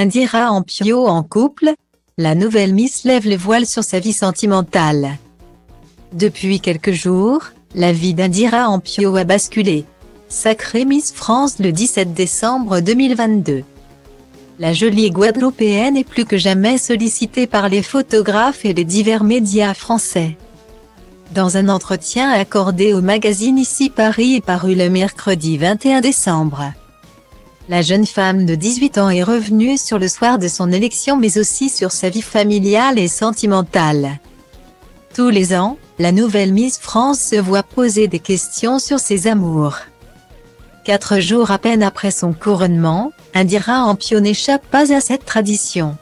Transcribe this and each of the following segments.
Indira Ampio en couple, la nouvelle Miss lève le voile sur sa vie sentimentale. Depuis quelques jours, la vie d'Indira Ampio a basculé. Sacrée Miss France le 17 décembre 2022. La jolie Guadeloupéenne est plus que jamais sollicitée par les photographes et les divers médias français. Dans un entretien accordé au magazine Ici Paris et paru le mercredi 21 décembre, la jeune femme de 18 ans est revenue sur le soir de son élection mais aussi sur sa vie familiale et sentimentale. Tous les ans, la nouvelle Miss France se voit poser des questions sur ses amours. 4 jours à peine après son couronnement, Indira Ampio n'échappe pas à cette tradition.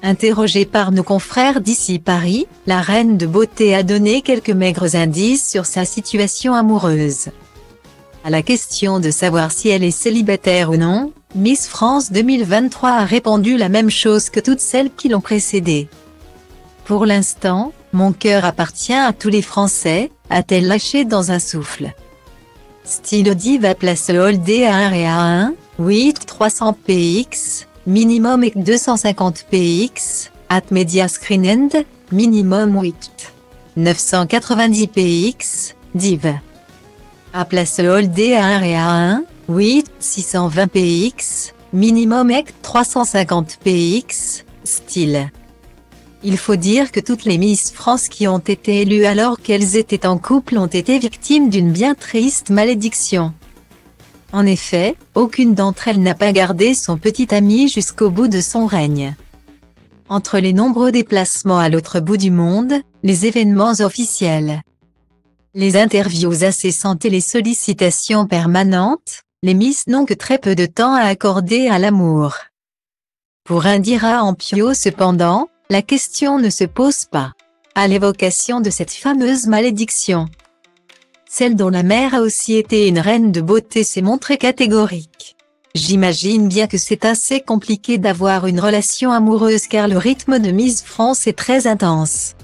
Interrogée par nos confrères d'Ici Paris, la reine de beauté a donné quelques maigres indices sur sa situation amoureuse. À la question de savoir si elle est célibataire ou non, Miss France 2023 a répondu la même chose que toutes celles qui l'ont précédée. Pour l'instant, mon cœur appartient à tous les Français, a-t-elle lâché dans un souffle. Style diva place holdé à 1 et à 1, 8 300 px, minimum et 250 px, at media screen end, minimum 8 990 px, div. À place holdé à 1 et à 1, 8 620 px, minimum et 350 px, style. Il faut dire que toutes les Miss France qui ont été élues alors qu'elles étaient en couple ont été victimes d'une bien triste malédiction. En effet, aucune d'entre elles n'a pas gardé son petit ami jusqu'au bout de son règne. Entre les nombreux déplacements à l'autre bout du monde, les événements officiels, les interviews incessantes et les sollicitations permanentes, les Miss n'ont que très peu de temps à accorder à l'amour. Pour Indira Ampio cependant, la question ne se pose pas. À l'évocation de cette fameuse malédiction, celle dont la mère a aussi été une reine de beauté s'est montrée catégorique. J'imagine bien que c'est assez compliqué d'avoir une relation amoureuse car le rythme de Miss France est très intense.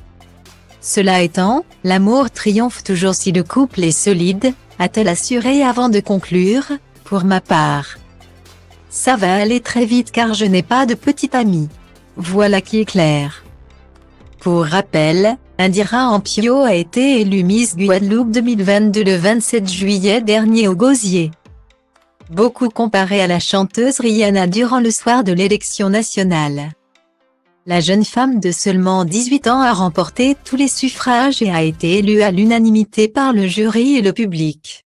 Cela étant, l'amour triomphe toujours si le couple est solide, a-t-elle assuré avant de conclure, pour ma part. Ça va aller très vite car je n'ai pas de petit ami. Voilà qui est clair. Pour rappel, Indira Ampio a été élue Miss Guadeloupe 2022 le 27 juillet dernier au Gosier. Beaucoup comparée à la chanteuse Rihanna durant le soir de l'élection nationale. La jeune femme de seulement 18 ans a remporté tous les suffrages et a été élue à l'unanimité par le jury et le public.